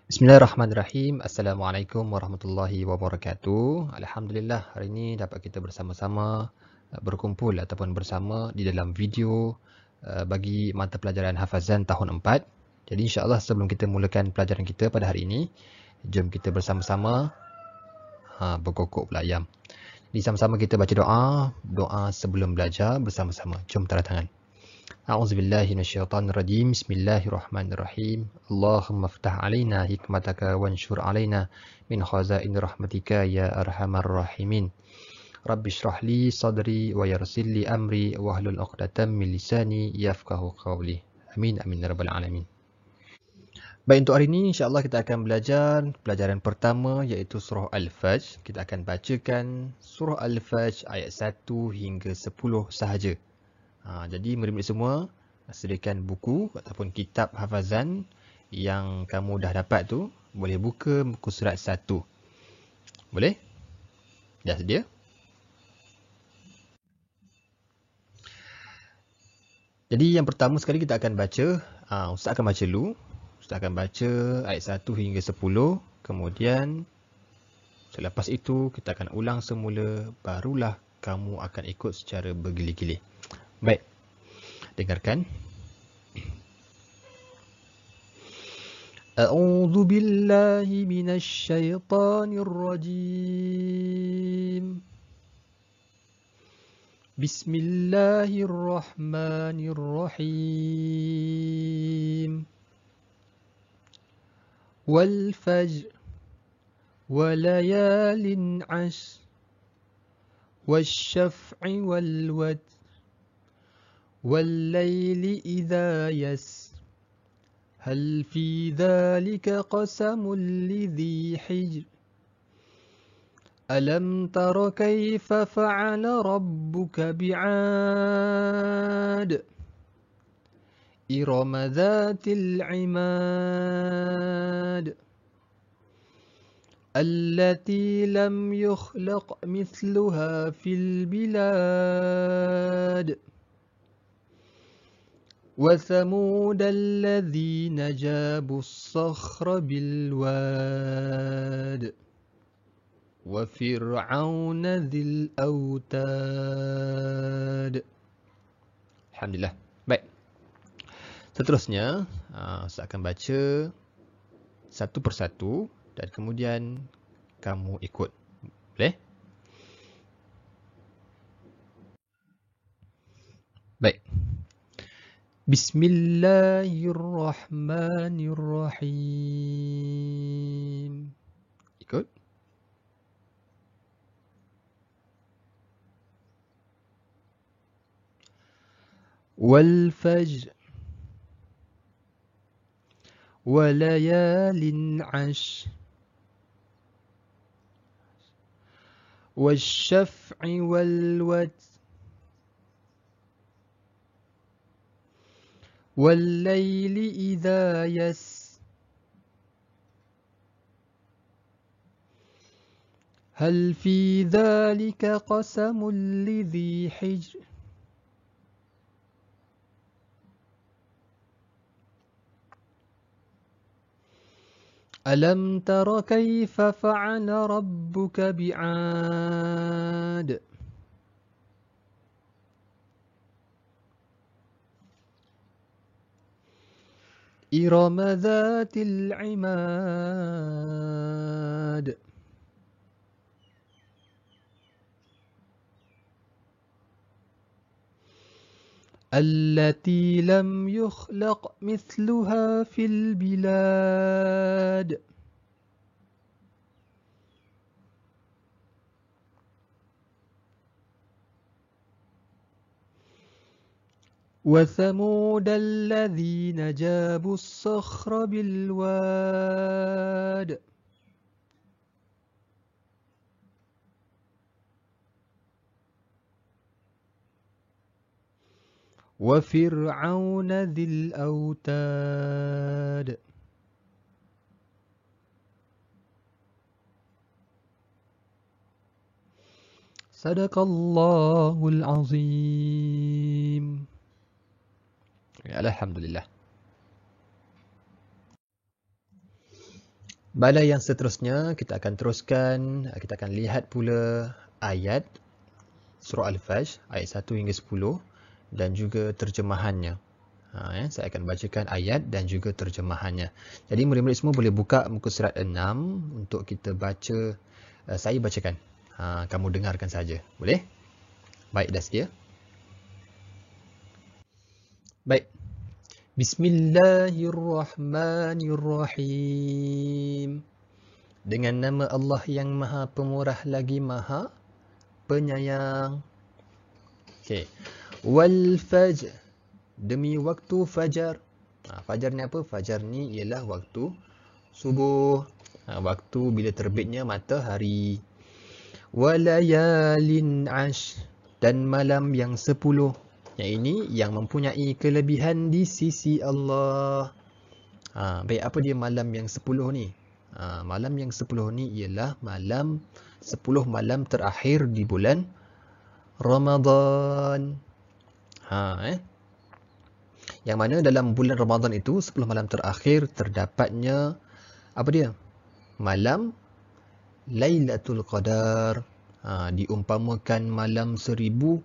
Bismillahirrahmanirrahim. Assalamualaikum warahmatullahi wabarakatuh. Alhamdulillah, hari ini dapat kita bersama-sama berkumpul ataupun bersama di dalam video bagi mata pelajaran hafazan tahun 4. Jadi insya-Allah sebelum kita mulakan pelajaran kita pada hari ini, jom kita bersama-sama berkokok pula ayam. Jadi sama-sama kita baca doa sebelum belajar bersama-sama. Jom tanda tangan. A'udzubillahi minasyaitonirrajim. Bismillahirrahmanirrahim. Allahumma ftah alaina hikmataka wanshur alaina min khazain rahmatika ya arhamar rahimin. Rabbi shrah li sadri wa yassir li amri wahlul 'uqdatam min lisani yafqahu qawli. Amin amin ya rabbal alamin. Baik, untuk hari ini insya-Allah kita akan belajar pelajaran pertama iaitu surah Al-Fajr. Kita akan bacakan surah Al-Fajr ayat 1 hingga 10 sahaja. Jadi murid-murid semua sediakan buku ataupun kitab hafazan yang kamu dah dapat tu. Boleh buka muka surat 1. Boleh? Dah sedia? Jadi yang pertama sekali kita akan baca. Ustaz akan baca dulu. Ustaz akan baca ayat 1 hingga 10. Kemudian selepas itu kita akan ulang semula. Barulah kamu akan ikut secara bergili-gili. Baik, dengarkan. A'udzu billahi minasy syaithanir rajim. Bismillahirrahmanirrahim. Wal fajr wa layalin 'ashr wasyaf'i wal watr والليل إذا يسر هل في ذلك قسم لذي حجر ألم تر كيف فعل ربك بعاد إرم ذات العماد التي لم يخلق مثلها في البلاد وثمود الذين جابوا الصخر بالواد وفرعون ذي الأوتاد. Alhamdulillah. Baik. Seterusnya, saya akan baca satu persatu dan kemudian kamu ikut. Boleh? Baik. Bismillahirrahmanirrahim. Ikut. Wal fajr wa layalin 'ashr wasyaf'i wal watr والليل إذا يسر هل في ذلك قسم لذي حجر ألم تر كيف فعل ربك بعاد إرم ذات العماد التي لم يخلق مثلها في البلاد وثمود الذين جابوا الصخر بالواد وفرعون ذي الأوتاد. صدق الله العظيم. Alhamdulillah. Pada yang seterusnya, kita akan teruskan, kita akan lihat pula ayat surah Al-Fajr, ayat 1 hingga 10 dan juga terjemahannya. Saya akan bacakan ayat dan juga terjemahannya. Jadi murid-murid semua boleh buka muka surat 6 untuk kita baca. Saya bacakan. Kamu dengarkan saja. Boleh? Baik, dah sedia? Baik. Bismillahirrahmanirrahim. Dengan nama Allah yang Maha Pemurah lagi Maha Penyayang. Okey. Wal fajr. Demi waktu fajar. Fajar ni apa? Fajar ni ialah waktu subuh. Waktu bila terbitnya matahari. Walayalin ash. Dan malam yang 10. Yang ini yang mempunyai kelebihan di sisi Allah. Baik, apa dia malam yang 10 ni? Malam yang 10 ni ialah malam 10 malam terakhir di bulan Ramadan. Yang mana dalam bulan Ramadan itu 10 malam terakhir terdapatnya apa dia? Malam Lailatul Qadar. Diumpamakan malam 1000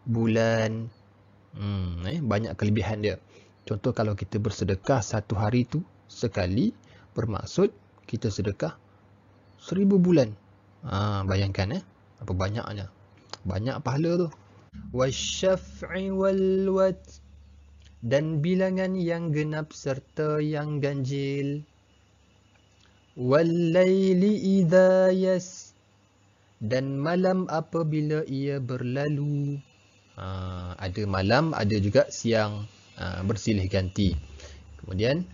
bulan. Banyak kelebihan dia. Contoh kalau kita bersedekah satu hari tu sekali, bermaksud kita sedekah 1000 bulan. Bayangkan apa banyaknya. Banyak pahala tu. Wasyaf'i wal watr. Dan bilangan yang genap serta yang ganjil. Wal-laili idza yas. Dan malam apabila ia berlalu. Ada malam, ada juga siang, bersilih ganti. Kemudian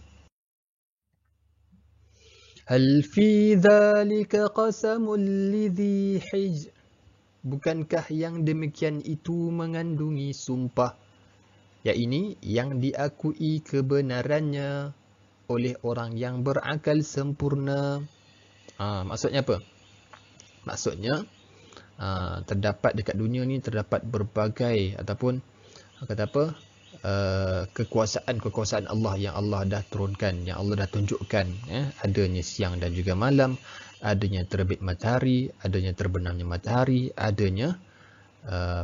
hal fi dzalika qasamul lidhi hijr. Bukankah yang demikian itu mengandungi sumpah? Yang ini yang diakui kebenarannya oleh orang yang berakal sempurna. Maksudnya apa? Maksudnya terdapat dekat dunia ni terdapat berbagai ataupun kata apa? Kekuasaan Allah yang Allah dah turunkan, yang Allah dah tunjukkan. Adanya siang dan juga malam, adanya terbit matahari, adanya terbenamnya matahari, adanya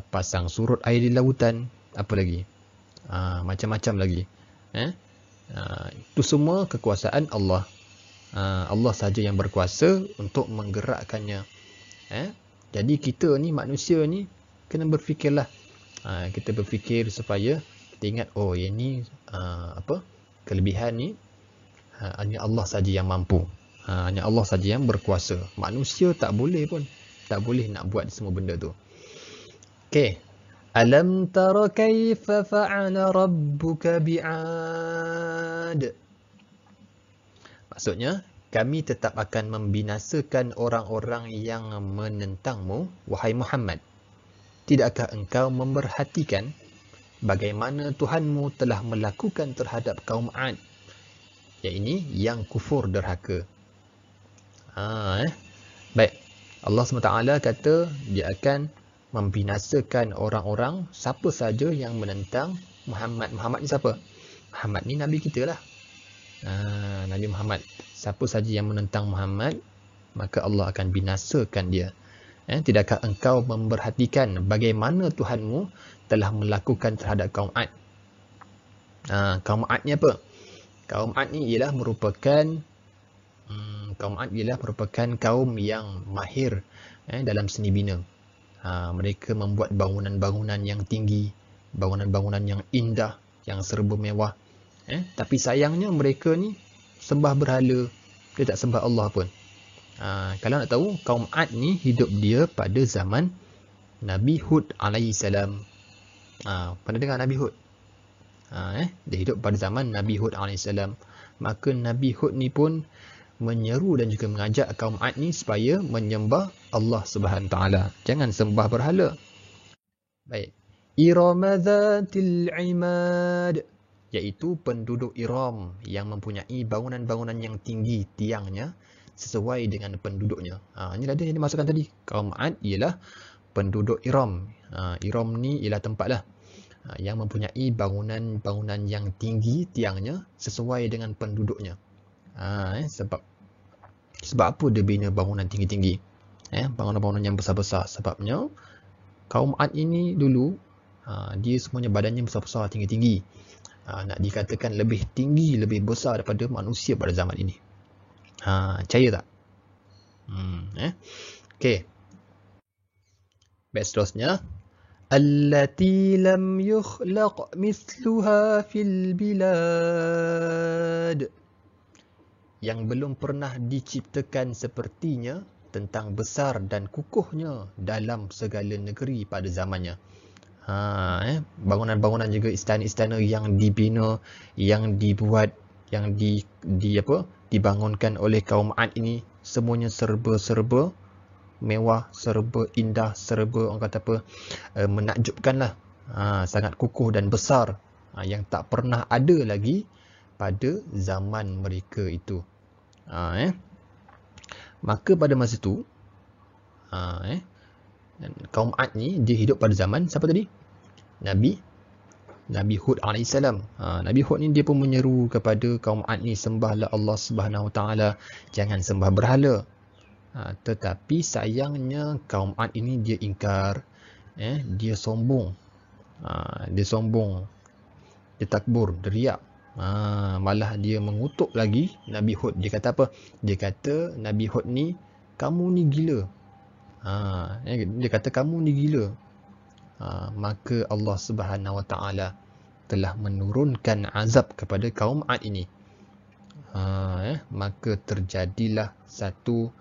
pasang surut air di lautan, apa lagi? Macam-macam lagi. Itu semua kekuasaan Allah. Allah saja yang berkuasa untuk menggerakkannya. Jadi kita ni manusia ni kena berfikirlah. Kita berfikir supaya kita ingat, oh yang ni kelebihan ni hanya Allah saja yang mampu. Hanya Allah saja yang berkuasa. Manusia tak boleh pun. Tak boleh nak buat semua benda tu. Okey. Alam tara kaifa fa'ala rabbuka bi'ad. Maksudnya, kami tetap akan membinasakan orang-orang yang menentangmu, wahai Muhammad. Tidakkah engkau memerhatikan bagaimana Tuhanmu telah melakukan terhadap kaum Ad? Yang ini yang kufur derhaka. Baik. Allah SWT kata dia akan membinasakan orang-orang siapa saja yang menentang Muhammad. Muhammad ni siapa? Muhammad ni Nabi kita lah. Nabi Muhammad. Siapa saja yang menentang Muhammad, maka Allah akan binasakan dia. Tidakkah engkau memperhatikan bagaimana Tuhanmu telah melakukan terhadap kaum Ad? Kaum Ad ni apa? Kaum Ad ni ialah merupakan kaum yang mahir dalam seni bina. Mereka membuat bangunan-bangunan yang tinggi, bangunan-bangunan yang indah, yang serba mewah. Tapi sayangnya mereka ni sembah berhala, dia tak sembah Allah pun. Kalau nak tahu, kaum Ad ni hidup dia pada zaman Nabi Hud alaihissalam. Pernah dengar Nabi Hud? Dia hidup pada zaman Nabi Hud alaihissalam. Maka Nabi Hud ni pun menyeru dan juga mengajak kaum Ad ni supaya menyembah Allah Subhanahu taala. Jangan sembah berhala. Baik. Irama dzatil imad, iaitu penduduk Iram yang mempunyai bangunan-bangunan yang tinggi tiangnya sesuai dengan penduduknya. Ini ada yang dimasukkan tadi. Kaum Ad ialah penduduk Iram. Iram ni ialah tempatlah yang mempunyai bangunan-bangunan yang tinggi tiangnya sesuai dengan penduduknya. Sebab Sebab apa dia bina bangunan tinggi-tinggi? Bangunan-bangunan yang besar-besar. Sebabnya kaum Ad ini dulu dia semuanya badannya besar-besar, tinggi-tinggi. Nak dikatakan lebih tinggi, lebih besar daripada manusia pada zaman ini. Percaya tak? Okey. Baik, seterusnya. Allati lam yukhlaq mithluha fil bilad. Yang belum pernah diciptakan sepertinya tentang besar dan kukuhnya dalam segala negeri pada zamannya. Bangunan-bangunan juga istana-istana yang dibina, yang dibuat, yang dibangunkan oleh kaum Ad ini, semuanya serba-serba mewah, serba indah, serba orang kata menakjubkan lah. Sangat kukuh dan besar, yang tak pernah ada lagi pada zaman mereka itu. Maka pada masa itu kaum Ad ni dia hidup pada zaman siapa tadi? Nabi Hud AS. Nabi Hud ni dia pun menyeru kepada kaum Ad ni, sembahlah Allah Subhanahu Wa Taala, jangan sembah berhala. Tetapi sayangnya kaum Ad ini dia ingkar, dia sombong, dia takbur, dia riak. Malah dia mengutuk lagi Nabi Hud. Dia kata apa? Dia kata Nabi Hud ni, kamu ni gila. Dia kata kamu ni gila. Maka Allah Subhanahu Wa Taala telah menurunkan azab kepada kaum Ad ini. Maka terjadilah satu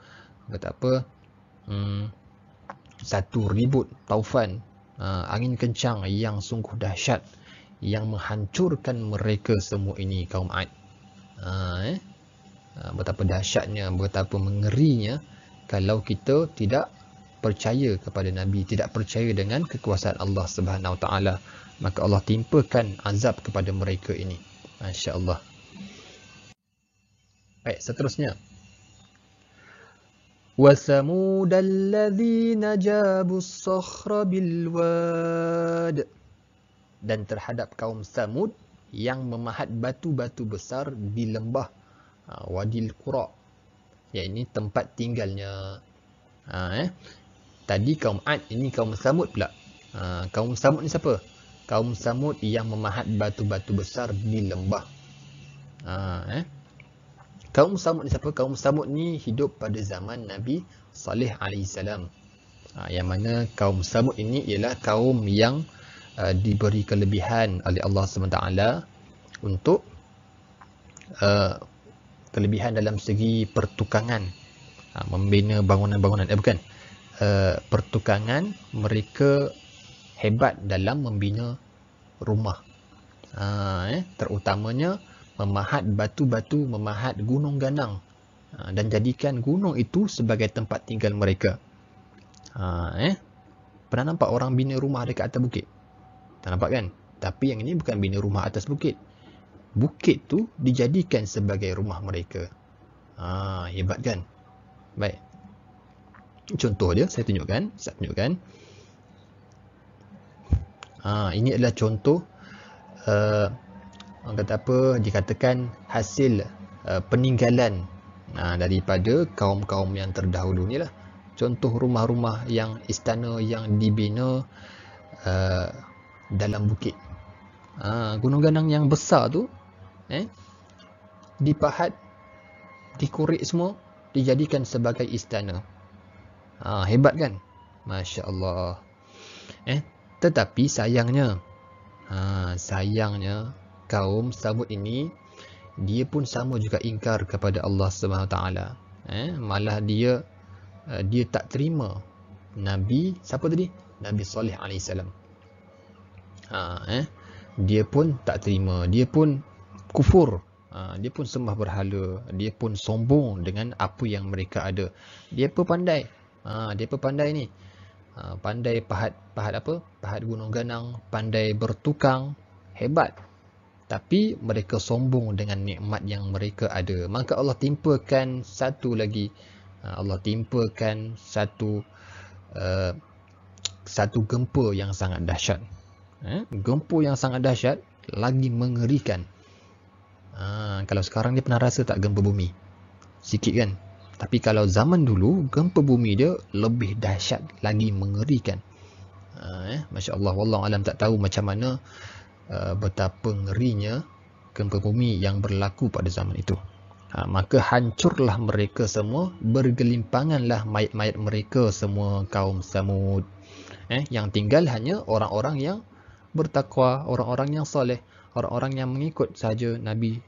ribut taufan, angin kencang yang sungguh dahsyat, yang menghancurkan mereka semua ini, kaum Ad. Betapa dahsyatnya, betapa mengerinya kalau kita tidak percaya kepada Nabi, tidak percaya dengan kekuasaan Allah Subhanahu Wa Taala, maka Allah timpakan azab kepada mereka ini. Masya-Allah. Baik, seterusnya. وَثَمُودَ الَّذِينَ جَابُوا الصَّخْرَ بِالْوَادِ. Dan terhadap kaum Samud yang memahat batu-batu besar di lembah Wadil Qura, iaitu tempat tinggalnya. Tadi kaum Ad, ini kaum Samud pula. Kaum Samud ni siapa? Kaum Samud yang memahat batu-batu besar di lembah. Kaum Samud ni siapa? Kaum Samud ni hidup pada zaman Nabi Saleh AS. Yang mana kaum Samud ini ialah kaum yang diberi kelebihan oleh Allah SWT untuk kelebihan dalam segi pertukangan, membina bangunan-bangunan. Pertukangan, mereka hebat dalam membina rumah. Terutamanya memahat batu-batu, memahat gunung ganang, dan jadikan gunung itu sebagai tempat tinggal mereka. Pernah nampak orang bina rumah dekat atas bukit? Tak nampak kan? Tapi yang ini bukan bina rumah atas bukit. Bukit tu dijadikan sebagai rumah mereka. Hebat kan? Baik. Contoh dia saya tunjukkan. Ini adalah contoh orang kata apa, dikatakan hasil peninggalan daripada kaum-kaum yang terdahulu ni lah. Contoh rumah-rumah yang istana yang dibina dalam bukit. Gunung ganang yang besar tu dipahat, dikorek semua, dijadikan sebagai istana. Hebat kan? Masya Allah. Tetapi sayangnya kaum Samud ini dia pun sama juga ingkar kepada Allah SWT. Malah dia tak terima Nabi, siapa tadi? Nabi Saleh AS. Dia pun tak terima, dia pun kufur, dia pun sembah berhala, dia pun sombong dengan apa yang mereka ada. Dia pun pandai, ni pandai pahat gunung ganang, pandai bertukang, hebat. Tapi mereka sombong dengan nikmat yang mereka ada. Maka Allah timpakan satu lagi, satu gempa yang sangat dahsyat. Gempa yang sangat dahsyat, lagi mengerikan. Kalau sekarang ni pernah rasa tak gempa bumi? Sikit kan? Tapi kalau zaman dulu, gempa bumi dia lebih dahsyat lagi, mengerikan. Masya Allah, wallahu alam, tak tahu macam mana betapa ngerinya gempa bumi yang berlaku pada zaman itu. Maka hancurlah mereka semua, bergelimpanganlah mayat-mayat mereka semua, kaum Samud. Yang tinggal hanya orang-orang yang bertakwa, orang-orang yang soleh, orang-orang yang mengikut sahaja Nabi,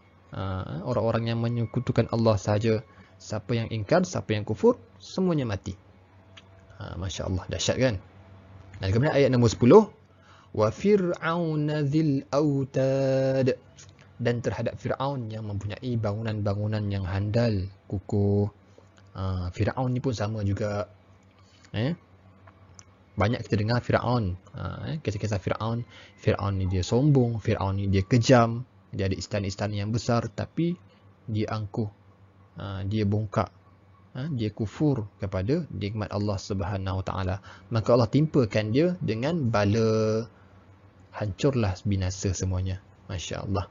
orang-orang yang menyekutukan Allah sahaja. Siapa yang ingkar, siapa yang kufur, semuanya mati. Masya Allah, dahsyat kan? Dan kemudian ayat nombor 10, wa fir'auna dzil autad, dan terhadap Fir'aun yang mempunyai bangunan-bangunan yang handal, kukuh. Fir'aun ni pun sama juga. Banyak kita dengar Fir'aun, kisah-kisah Fir'aun. Fir'aun ni dia sombong, Fir'aun ni dia kejam, dia ada istana-istana yang besar, tapi dia angkuh, dia bongkak, dia kufur kepada nikmat Allah Subhanahu Wa Taala. Maka Allah timpakan dia dengan bala, hancurlah, binasa semuanya. Masya Allah.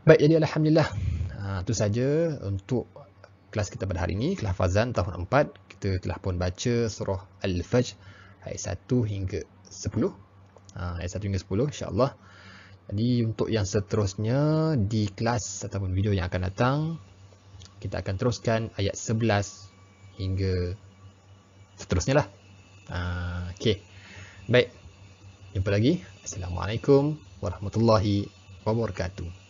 Baik, jadi alhamdulillah, itu saja untuk kelas kita pada hari ini, kelas hafazan tahun 4. Kita telah pun baca surah Al-Fajr ayat 1 hingga 10. Ayat 1 hingga 10, insya-Allah. Jadi untuk yang seterusnya di kelas ataupun video yang akan datang, kita akan teruskan ayat 11 hingga seterusnya lah. Okey. Baik. Jumpa lagi. Assalamualaikum warahmatullahi wabarakatuh.